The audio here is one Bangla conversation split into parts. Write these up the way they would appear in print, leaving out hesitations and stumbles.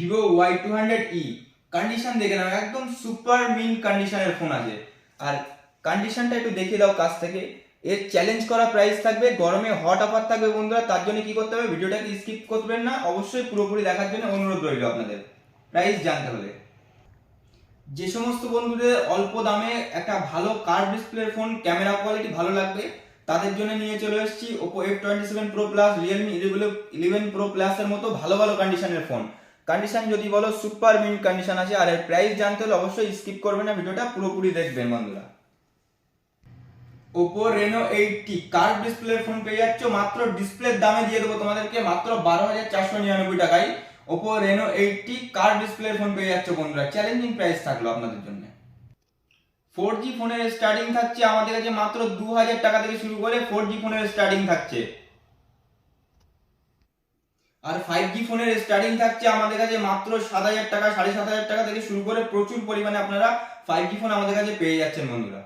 ভিভো Y200e কন্ডিশন দেখে নাও, একদম সুপার মিন কন্ডিশনের ফোন আছে। আর কন্ডিশনটা একটু দেখিয়ে দাও কাছ থেকে। এর চ্যালেঞ্জ করা প্রাইস থাকবে, গরমে হট অফার থাকবে বন্ধুরা। তার জন্য কি করতে হবে, ভিডিওটাকে স্কিপ করবেন না, অবশ্যই পুরোপুরি দেখার জন্য অনুরোধ রইল আপনাদের প্রাইস জানতে হলে। যে সমস্ত বন্ধুদের অল্প দামে একটা ভালো কার্ভ ডিসপ্লের ফোন, ক্যামেরা কোয়ালিটি ভালো লাগবে, তাদের জন্য নিয়ে চলে এসেছি Oppo F27 Pro Plus, Realme 11 Pro Plus এর মতো ভালো ভালো কন্ডিশনের ফোন। কন্ডিশন যদি বলো সুপার মিন কন্ডিশন আছে। আর এর প্রাইস জানতে হলে অবশ্যই স্কিপ করবেন না, ভিডিওটা পুরোপুরি দেখবেন বন্ধুরা। Oppo Reno 8T কার্ভ ডিসপ্লের ফোন পেয়ে যাচ্ছ মাত্র, ডিসপ্লের দামে দিয়ে দেবো তোমাদেরকে মাত্র 12,499 টাকায়। Oppo Reno 8T কার্ভ ডিসপ্লের ফোন পেয়ে যাচ্ছ বন্ধুরা। চ্যালেঞ্জিং প্রাইস থাকলো আপনাদের জন্য। 4G ফোনের স্টার্টিং থাকছে আমাদের কাছে মাত্র 2000 টাকা থেকে শুরু করে 4G ফোনের স্টার্টিং থাকছে। আর 5G ফোনের স্টার্টিং থাকছে আমাদের কাছে মাত্র 7000 টাকা, 7500 টাকা থেকে শুরু করে প্রচুর পরিমাণে আপনারা 5G ফোন আমাদের কাছে পেয়ে যাচ্ছেন বন্ধুরা।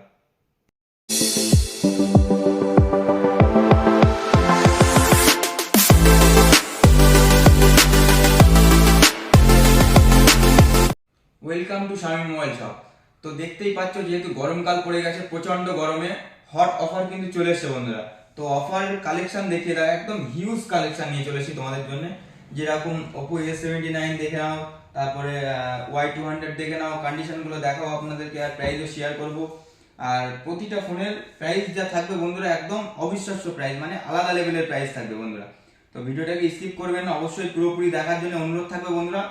Welcome to Shami mobile shop. তো দেখতেই পাচ্ছ, যেহেতু গরমকাল পড়ে গেছে, প্রচন্ড গরমে হট অফার কিন্তু চলে এসেছে বন্ধুরা। তো অফার কালেকশন দেখিয়ে দেয়, একদম হিউজ কালেকশন নিয়ে চলে এসেছি তোমাদের জন্য। যেরকম Oppo A79 দেখে নাও, তারপরে Y200 দেখে নাও, কন্ডিশনগুলো দেখাও আপনাদেরকে, আর প্রাইসও শেয়ার করব। আর প্রতিটা ফোনের প্রাইস যা থাকবে বন্ধুরা, একদম অবিশ্বাস্য প্রাইস, মানে আলাদা লেভেলের প্রাইস থাকবে বন্ধুরা। তো ভিডিওটাকে স্কিপ করবেন না, অবশ্যই পুরোপুরি দেখার জন্য অনুরোধ থাকবে বন্ধুরা।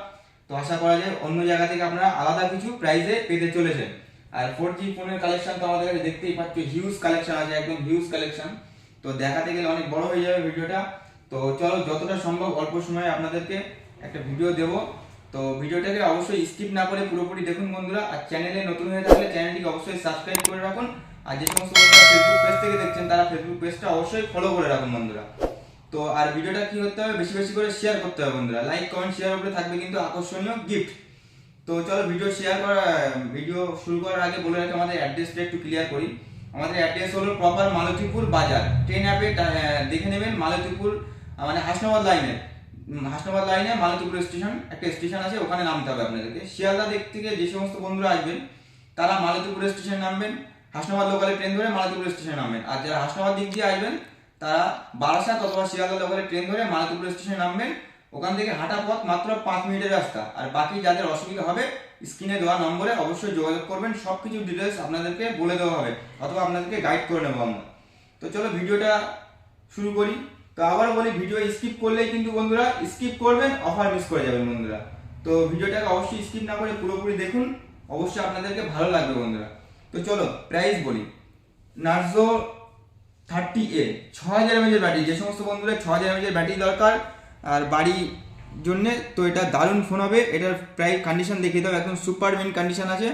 তো আশা করা যায় অন্য জায়গা থেকে আপনারা আলাদা কিছু প্রাইসে পেতে চলেছেন। আর 4G ফোনের কালেকশন তো আমাদের কাছে দেখতেই পাচ্ছ, হিউজ কালেকশন আছে, একদম হিউজ কালেকশন। তো দেখাতে গেলে অনেক বড় হয়ে যাবে ভিডিওটা। তো চলো, যতটা সম্ভব অল্প সময়ে আপনাদেরকে একটা ভিডিও দেব। তো ভিডিওটাকে অবশ্যই স্কিপ না করে পুরোপুরি দেখুন বন্ধুরা। আর চ্যানেলে নতুন হয়ে থাকলে চ্যানেলটিকে অবশ্যই সাবস্ক্রাইব করে রাখুন। আর যে সমস্ত বন্ধুরা ফেসবুক পেজ থেকে দেখছেন, তারা ফেসবুক পেজটা অবশ্যই ফলো করে রাখুন বন্ধুরা। তো আর ভিডিওটা কি করতে হবে, বেশি বেশি করে শেয়ার করতে হবে বন্ধুরা। লাইক কমেন্ট শেয়ার উপরে থাকবে কিন্তু আকর্ষণীয় গিফট। তো চলো, ভিডিও শুরু করার আগে বলে রাখি আমাদের অ্যাড্রেসটা একটু ক্লিয়ার করি। আমাদের অ্যাড্রেস হলো প্রপার মালতীপুর বাজার। ট্রেন অ্যাপে দেখে নেবেন মালতীপুর, মানে হাসনাবাদ লাইনে মালতীপুর স্টেশন, একটা স্টেশন আছে, ওখানে নামতে হবে আপনাদেরকে। শিয়ালদা দিক থেকে যে সমস্ত বন্ধুরা আসবেন, তারা মালতীপুর স্টেশনে নামবেন, হাসনাবাদ লোকালে ট্রেন ধরে মালতীপুর স্টেশনে নামবেন। আর যারা হাসনাবাদ দিক দিয়ে আসবেন, তারা বারাসাত অথবা শিয়ালদা লোকালে ট্রেন ধরে মালতীপুর স্টেশনে নামবেন। ওখান থেকে হাঁটা পথ মাত্র 5 মিনিটের রাস্তা। আর বাকি যাদের অসুবিধা হবে, স্ক্রিনে দেওয়া নম্বরে অবশ্যই যোগাযোগ করবেন, সবকিছু ডিটেলস আপনাদেরকে বলে দেওয়া হবে, অথবা আপনাদেরকে গাইড করে নেবো আমরা। তো চলো ভিডিওটা শুরু করি। তো আবার বলি, ভিডিও স্কিপ করলেই কিন্তু বন্ধুরা স্কিপ করবেন, অফার মিস করে যাবেন বন্ধুরা। তো ভিডিওটাকে অবশ্যই স্কিপ না করে পুরোপুরি দেখুন, অবশ্যই আপনাদেরকে ভালো লাগবে বন্ধুরা। তো চলো প্রাইস বলি। নার্জো 30A 6000 mAh ব্যাটারি, যে সমস্ত বন্ধুরা 6000 mAh ব্যাটারি দরকার আর বাড়ি জন্য, তো এটা দারুণ ফোন হবে। এটার প্রাইস কন্ডিশন দেখিয়ে দাও, একদম সুপার মিন কন্ডিশন আছে।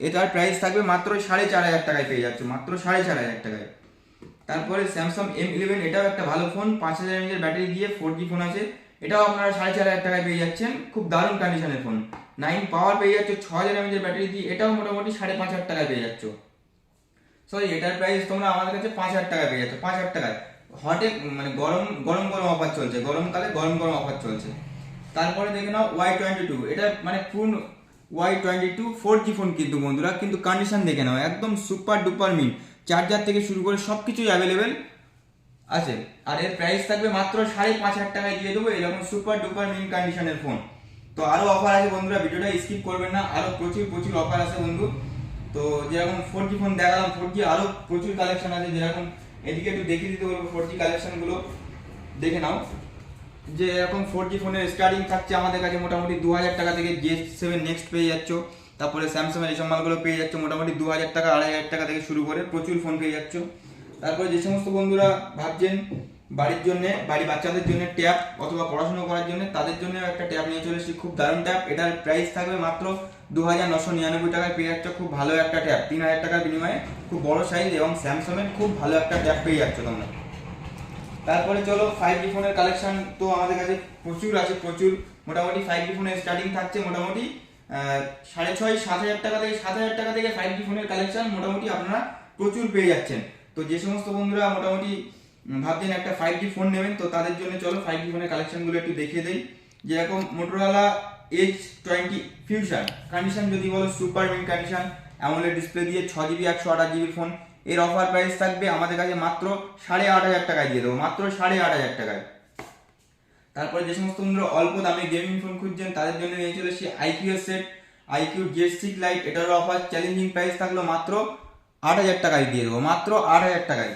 এটার প্রাইস থাকবে মাত্র 4500 টাকায় পেয়ে যাচ্ছে, মাত্র 4500 টাকায়। তারপরে স্যামসাং M11, এটাও একটা ভালো ফোন, 5000 mAh ব্যাটারি দিয়ে 4G ফোন আছে। এটাও আপনারা 4500 টাকায় পেয়ে যাচ্ছেন, খুব দারুণ কন্ডিশনের ফোন। 9 পাওয়ার পেয়ে যাচ্ছে 6000 mAh ব্যাটারি দিয়ে, এটাও মোটামুটি 5500 টাকায় পেয়ে যাচ্ছ। সরি, এটার প্রাইস তোমরা আমাদের কাছে 5000 টাকায় পেয়ে যাচ্ছ, 5000 টাকায়। হটে মানে গরম গরম গরম অফার চলছে, গরমকালে গরম গরম অফার চলছে। তারপরে দেখে নাও Y22, এটা মানে ফুল Y22 4G ফোন কিন্তু বন্ধুরা, কিন্তু কন্ডিশন দেখে নাও, একদম সুপার ডুপার মিন, চার্জার থেকে শুরু করে সব কিছুই অ্যাভেলেবেল আছে। আর এর প্রাইস থাকবে মাত্র 5500 টাকায় দিয়ে দেবো, এরকম সুপার ডুপার মিন কন্ডিশনের ফোন। তো আরও অফার আছে বন্ধুরা, ভিডিওটা স্কিপ করবেন না, আরও প্রচুর প্রচুর অফার আছে বন্ধু। তো যেরকম 4G ফোন দেখালাম, 4G আরও প্রচুর কালেকশন আছে। যেরকম এদিকে একটু দেখিয়ে দিতে বলবো 4G কালেকশনগুলো দেখে নাও। যে এরকম 4G ফোনের স্টার্টিং থাকছে আমাদের কাছে মোটামুটি 2000 টাকা থেকে। J7 নেক্সট পেয়ে যাচ্ছ, তারপরে স্যামসাংয়ের এই সব মালগুলো পেয়ে যাচ্ছ মোটামুটি 2000 টাকা 2500 টাকা থেকে শুরু করে প্রচুর ফোন পেয়ে যাচ্ছ। তারপরে যে সমস্ত বন্ধুরা ভাবছেন বাড়ির জন্য, বাড়ি বাচ্চাদের জন্য ট্যাব অথবা পড়াশোনা করার জন্য, তাদের জন্য একটা ট্যাব নিয়ে চলে এসেছি, খুব দারুণ ট্যাব। এটার প্রাইস থাকবে মাত্র 2999 টাকায় পেয়ে যাচ্ছ, খুব ভালো একটা ট্যাব। 3000 টাকার বিনিময়ে খুব বড় সাইজ এবং স্যামসাংয়ের খুব ভালো একটা ট্যাব পেয়ে যাচ্ছ তোমরা। তারপরে চলো 5G ফোনের কালেকশন তো আমাদের কাছে প্রচুর আছে, প্রচুর। মোটামুটি 5G ফোনের স্টার্টিং থাকছে মোটামুটি 6500-7000 টাকা থেকে, 7000 টাকা থেকে 5G ফোনের কালেকশন মোটামুটি আপনারা প্রচুর পেয়ে যাচ্ছেন। তো যে সমস্ত বন্ধুরা মোটামুটি ভাবছেন একটা 5G ফোন নেবেন, তো তাদের জন্য চলো 5G ফোনের কালেকশনগুলো একটু দেখিয়ে দেই। যেরকম মোটোরোলা H20 ফিউশন, কন্ডিশন যদি বলো super mint condition, AMOLED display দিয়ে 6GB 128GB ফোন। এর অফার প্রাইস থাকবে আমাদের কাছে মাত্র 8,500 টাকায় দিয়ে দেবো, মাত্র 8,500 টাকায়। তারপরে যে সমস্ত বন্ধুরা অল্প দামে গেমিং ফোন খুঁজছেন তাদের জন্য নিয়ে চলে এসেছি IQ set, IQ Z6 light. এটারও অফার চ্যালেঞ্জিং প্রাইস থাকলো মাত্র 8,000 টাকায় দিয়ে দেবো, মাত্র 8,000 টাকায়।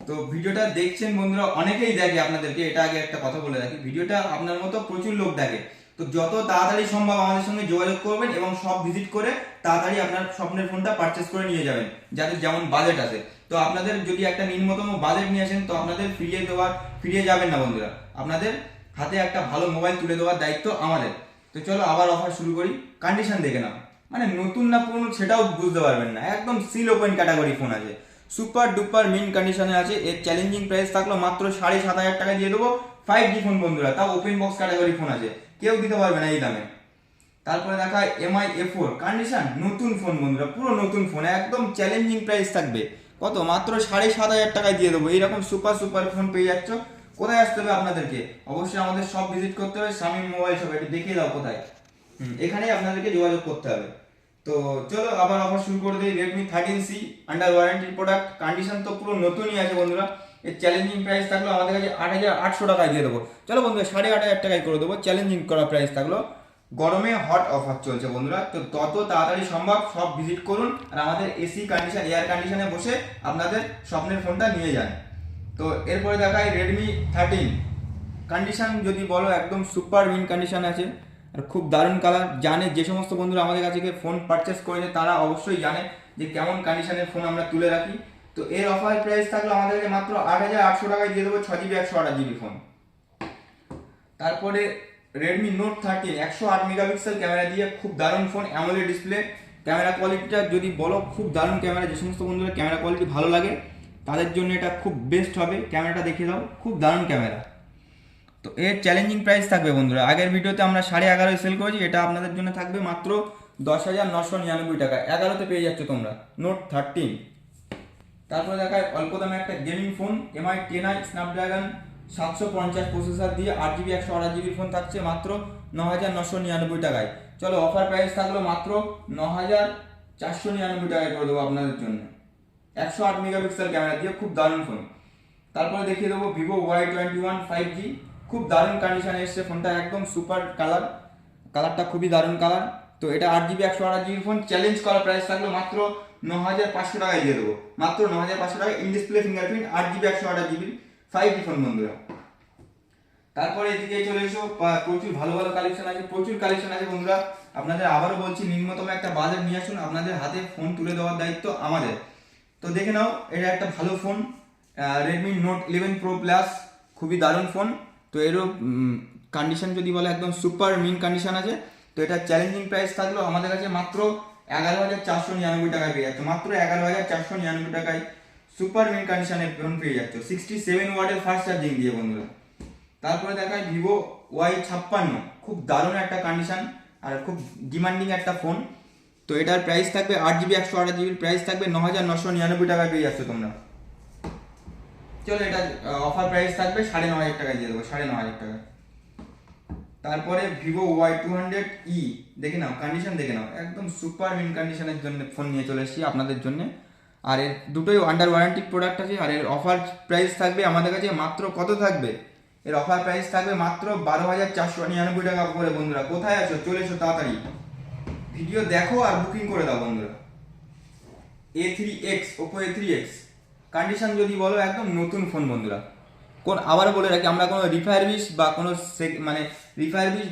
তো ভিডিওটা দেখছেন বন্ধুরা, অনেকেই দেখে, আপনাদেরকে এটা আগে একটা কথা বলে রাখি, ভিডিওটা আপনার মতো প্রচুর লোক দেখে। তো যত তাড়াতাড়ি সম্ভব আমাদের সঙ্গে যোগাযোগ করবেন এবং সব ভিজিট করে তাড়াতাড়ি আপনার স্বপ্নের ফোনটা পারচেস করে নিয়ে যাবেন, যাদের যেমন বাজেট আছে। তো আপনাদের যদি একটা নিম্নতম বাজেট নিয়ে আসেন তো আপনাদের ফিরিয়ে যাবেন না বন্ধুরা, আপনাদের হাতে একটা ভালো মোবাইল তুলে দেওয়ার দায়িত্ব আমাদের। তো চলো আবার অফার শুরু করি। কন্ডিশন দেখে নাও, মানে নতুন না পুরনো সেটাও বুঝতে পারবেন না, একদম সিল ওপেন ক্যাটাগরি ফোন আছে, সুপার ডুপার মিন কন্ডিশনে আছে। এর চ্যালেঞ্জিং প্রাইস থাকলো মাত্র 7,500 টাকা দিয়ে দেবো। 5G ফোন বন্ধুরা, তাও ওপেন বক্স ক্যাটাগরি ফোন আছে, কেউ দিতে পারবে না এই দামে। তারপরে দেখায় MI A4 কন্ডিশন, নতুন ফোন বন্ধুরা, পুরো নতুন ফোন, একদম চ্যালেঞ্জিং প্রাইস থাকবে কত, মাত্র 7,500 টাকায় দিয়ে দেবো। এইরকম সুপার ফোন পেয়ে যাচ্ছ। কোথায় আসতে হবে আপনাদেরকে? অবশ্যই আমাদের সব ভিজিট করতে হবে, শামীম মোবাইল শপ, একটু দেখিয়ে দাও কোথায়। এখানেই আপনাদেরকে যোগাযোগ করতে হবে। তো চলো আবার অফার শুরু করে দিই। Redmi 13C আন্ডার ওয়ারেন্টির প্রোডাক্ট, কন্ডিশন তো পুরো নতুনই আছে বন্ধুরা। এর চ্যালেঞ্জিং প্রাইস থাকলো আমাদের কাছে 8,800 টাকায় দিয়ে দেবো। চলো বন্ধুরা 8,500 টাকায় করে দেবো, চ্যালেঞ্জিং করা প্রাইস থাকলো। গরমে হট অফার চলছে বন্ধুরা, তো তত তাড়াতাড়ি সম্ভব সব ভিজিট করুন আর আমাদের এসি কন্ডিশন, এয়ার কন্ডিশনে বসে আপনাদের স্বপ্নের ফোনটা নিয়ে যান। তো এরপরে দেখায় Redmi 13 কন্ডিশন যদি বলো একদম সুপার মিন কন্ডিশন আছে আর খুব দারুণ কালার। জানে যে সমস্ত বন্ধুরা আমাদের কাছে ফোন পারচেস করেছে তারা অবশ্যই জানে যে কেমন কন্ডিশনের ফোন আমরা তুলে রাখি। তো এর অফার প্রাইস থাকলো আমাদের কাছে মাত্র 8,800 টাকায় দিয়ে দেবো 6GB 128GB ফোন। তারপরে Redmi Note 13 108 মেগাপিক্সেল ক্যামেরা দিয়ে খুব দারুণ ফোন, অ্যামোলেড ডিসপ্লে। ক্যামেরা কোয়ালিটিটা যদি বলো খুব দারুণ ক্যামেরা, যে সমস্ত বন্ধুরা ক্যামেরা কোয়ালিটি ভালো লাগে তাদের জন্য এটা খুব বেস্ট হবে। ক্যামেরাটা দেখে দাও, খুব দারুণ ক্যামেরা। তো এর চ্যালেঞ্জিং প্রাইস থাকবে বন্ধুরা, আগের ভিডিওতে আমরা 11.5 সেল করেছি, এটা আপনাদের জন্য থাকবে মাত্র 10,999 টাকা। 11তে পেয়ে যাচ্ছ তোমরা Note 13। তারপরে দেখায় অল্প দামে একটা gaming phone, MI 10i Snapdragon 750 processor দিয়ে 8GB 128GB ফোন থাকছে মাত্র 9,999 টাকায়। চলো অফার প্রাইস থাকলো মাত্র 9,499 টাকায় করে দেবো আপনাদের জন্য। 108 মেগাপিক্সেল ক্যামেরা দিয়ে খুব দারুণ ফোন। তারপরে দেখিয়ে দেবো Vivo Y21 5G, খুব দারুণ কন্ডিশনে এসছে ফোনটা, একদম সুপার কালারটা খুবই দারুণ কালার। তো এটা 8GB 128GB ফোন, চ্যালেঞ্জ করা প্রাইস থাকলো মাত্র 9,500 টাকায় দিয়ে দেবো, মাত্র 9,500 টাকায়। In display fingerprint 8GB 128GB 5G phone বন্ধুরা। তারপরে এদিকে চলে এসো, প্রচুর ভালো ভালো কালেকশন আছে, প্রচুর কালেকশন আছে বন্ধুরা। আপনাদের আবারও বলছি নিম্নতম একটা বাজেট নিয়ে আসুন, আপনাদের হাতে ফোন তুলে দেওয়ার দায়িত্ব আমাদের। তো দেখে নাও, এটা একটা ভালো phone, Redmi Note 11 Pro Plus, খুবই দারুণ ফোন। তো এরও কন্ডিশন যদি বলে একদম সুপার মিন কন্ডিশন আছে। তো এটা চ্যালেঞ্জিং প্রাইস থাকলো আমাদের কাছে মাত্র 11,499 টাকায় পেয়ে যাচ্ছ, মাত্র 11,499 টাকায় সুপার মিন কন্ডিশনে ফোন পেয়ে যাচ্ছ 67 ওয়াটের ফাস্ট চার্জিং দিয়ে বন্ধুরা। তারপরে দেখায় Vivo Y56, খুব দারুণ একটা কন্ডিশন আর খুব ডিমান্ডিং একটা ফোন। তো এটার প্রাইস থাকবে 8GB 128GB, প্রাইস থাকবে 9,999 টাকায় পেয়ে যাচ্ছ তোমরা। চলো এটা অফার প্রাইস থাকবে 9,500 টাকায় দিয়ে দেবো, 9,500 টাকা। তারপরে Vivo Y200e দেখে নাও, কন্ডিশন দেখে নাও, একদম সুপার মিন কন্ডিশনের জন্য ফোন নিয়ে চলে এসেছি আপনাদের জন্য। আর এর দুটোই আন্ডার ওয়ারেন্টি প্রোডাক্ট আছে। আর এর অফার প্রাইস থাকবে আমাদের কাছে মাত্র কত থাকবে, এর অফার প্রাইস থাকবে মাত্র 12,499 টাকা করে বন্ধুরা। কোথায় আছো? চলে এসো তাড়াতাড়ি, ভিডিও দেখো আর বুকিং করে দাও বন্ধুরা। A3X, Oppo A3X কন্ডিশন যদি বলো একদম নতুন ফোন বন্ধুরা। আবারও বলে রাখি, আমরা কোনো রিফায়ারবিশ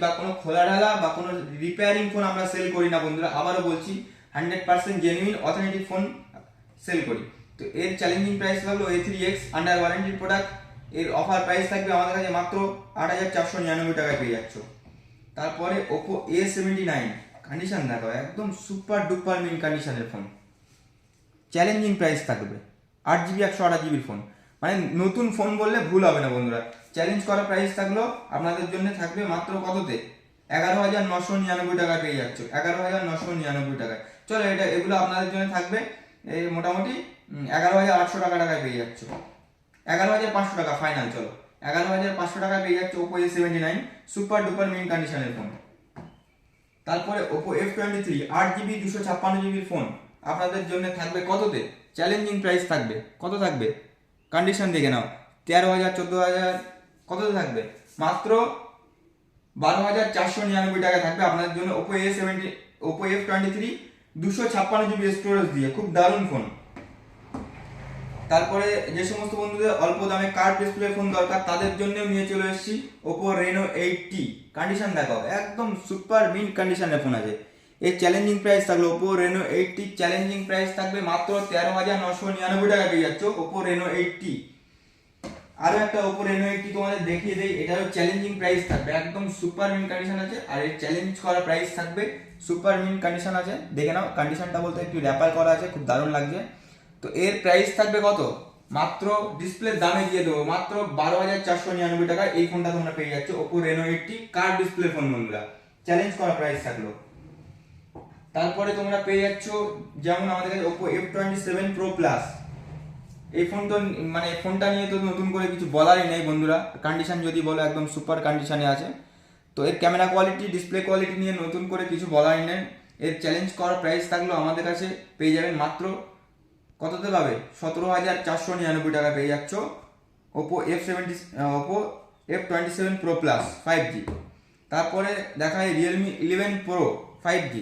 বা কোনো খোলা ঢালা বা কোনো রিপেয়ারিং ফোন আমরা সেল করি না বন্ধুরা। আবারও বলছি 100% জেনুইন অথেন্টিক ফোন সেল করি। তো এর চ্যালেঞ্জিং প্রাইস লাগলো A3X আন্ডার ওয়ারেন্টির প্রোডাক্ট। এর অফার প্রাইস থাকবে আমাদের কাছে মাত্র 8,499 টাকায় পেয়ে যাচ্ছ। তারপরে Oppo A79 কন্ডিশন দেখো, একদম সুপার ডুপার মিন কন্ডিশনের ফোন, চ্যালেঞ্জিং প্রাইস থাকবে 8GB 128GB ফোন, মানে নতুন ফোন বললে ভুল হবে না বন্ধুরা। চ্যালেঞ্জ করা প্রাইস থাকলো আপনাদের জন্য থাকবে মাত্র কততে, 11,999 টাকায় পেয়ে যাচ্ছ, 11,999 টাকায়। চলো এগুলো আপনাদের জন্য থাকবে এই মোটামুটি 11,800 টাকায় পেয়ে যাচ্ছ, 11,500 টাকা ফাইনাল। চলো 11,500 টাকায় পেয়ে যাচ্ছ Oppo A79 সুপার ডুপার মিন কন্ডিশনের ফোন। তারপরে Oppo F23 8GB 256GB phone আপনাদের জন্য থাকবে কততে? চ্যালেঞ্জিং প্রাইস থাকবে। কত থাকবে? কন্ডিশন দেখে নাও, 13,000 14,000 কততে থাকবে? মাত্র 12,499 টাকা থাকবে আপনাদের জন্য ওপো F23 256GB স্টোরেজ দিয়ে। খুব দারুণ ফোন। তারপরে যে সমস্ত বন্ধুদের অল্প দামে কার্ভ ডিসপ্লে ফোন দরকার তাদের জন্য নিয়ে চলে এসেছি ওপো রেনো 8T। কন্ডিশন দেখাও, একদম সুপার মিন্ট কন্ডিশনের ফোন আছে। এই চ্যালেঞ্জিং প্রাইস থাকলো Oppo Reno 8T, challenging price থাকবে মাত্র 13,999 টাকা পেয়ে যাচ্ছ ওপো রেনো 8T। আরো একটা ওপো রেনো 8T তোমাদের দেখিয়ে দেই, এটারও চ্যালেঞ্জিং প্রাইস থাকবে, একদম সুপার মিন্ট কন্ডিশন আছে। আর এর চ্যালেঞ্জ করা প্রাইস থাকবে সুপার মিন্ট কন্ডিশন আছে, দেখে নাও। কন্ডিশনটা বলতে একটু র্যাপার করা আছে, খুব দারুণ লাগছে। তো এর প্রাইস থাকবে কত? মাত্র ডিসপ্লের দামে দিয়ে দেবো মাত্র 12,499 টাকা এই ফোনটা তোমরা পেয়ে যাচ্ছ Oppo Reno 8T curve display phone বন্ধুরা। চ্যালেঞ্জ করা প্রাইস থাকলো। তারপরে তোমরা পেয়ে যাচ্ছ যেমন আমাদের কাছে ওপো F27 Pro Plus। এই ফোনটা মানে ফোনটা নিয়ে তো নতুন করে কিছু বলারই নেই বন্ধুরা। কন্ডিশন যদি বলো একদম সুপার কন্ডিশনে আছে। তো এর ক্যামেরা কোয়ালিটি, ডিসপ্লে কোয়ালিটি নিয়ে নতুন করে কিছু বলারই নেই। এর চ্যালেঞ্জ করা প্রাইস থাকলো আমাদের কাছে পেয়ে যাবেন মাত্র কততে পাবে? 17,499 টাকা পেয়ে যাচ্ছ Oppo F27 Pro Plus 5G। তারপরে দেখায় Realme 11 Pro 5G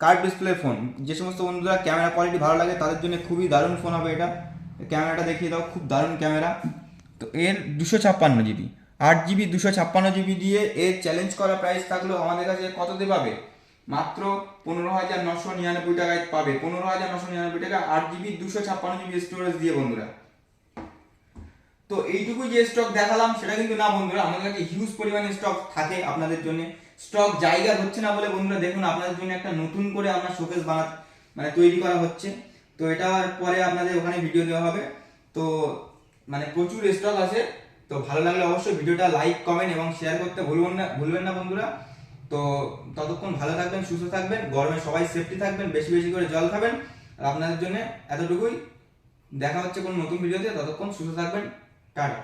curve display phone. যে সমস্ত বন্ধুরা ক্যামেরা কোয়ালিটি ভালো লাগে তাদের জন্য খুবই দারুণ ফোন হবে এটা। ক্যামেরাটা দেখিয়ে দাও, খুব দারুণ ক্যামেরা। তো এর 256GB 8GB 256GB দিয়ে এর চ্যালেঞ্জ করা প্রাইস থাকলো আমাদের কাছে কততে পাবে? মাত্র 15,999 টাকায় পাবে। 15,999 টাকা 8GB 256GB স্টোরেজ দিয়ে বন্ধুরা। তো এইটুকু যে স্টক দেখালাম সেটা কিন্তু না বন্ধুরা, আমাদের কাছে হিউজ পরিমাণে স্টক থাকে আপনাদের জন্য। স্টক জায়গা হচ্ছে না বলে বন্ধুরা দেখুন আপনাদের জন্য একটা নতুন করে আমরা শোকেস মানে তৈরি করা হচ্ছে। তো এটার পরে আপনাদের ওখানে ভিডিও দেওয়া হবে। তো মানে প্রচুর স্টক আছে। তো ভালো লাগলে অবশ্যই ভিডিওটা লাইক, কমেন্ট এবং শেয়ার করতে ভুলবেন না বন্ধুরা। তো ততক্ষণ ভালো থাকবেন, সুস্থ থাকবেন, গরমে সবাই সেফটি থাকবেন, বেশি বেশি করে জল খাবেন। আর আপনাদের জন্য এতটুকুই। দেখা হচ্ছে কোনো নতুন ভিডিওতে, ততক্ষণ সুস্থ থাকবেন। টাটা।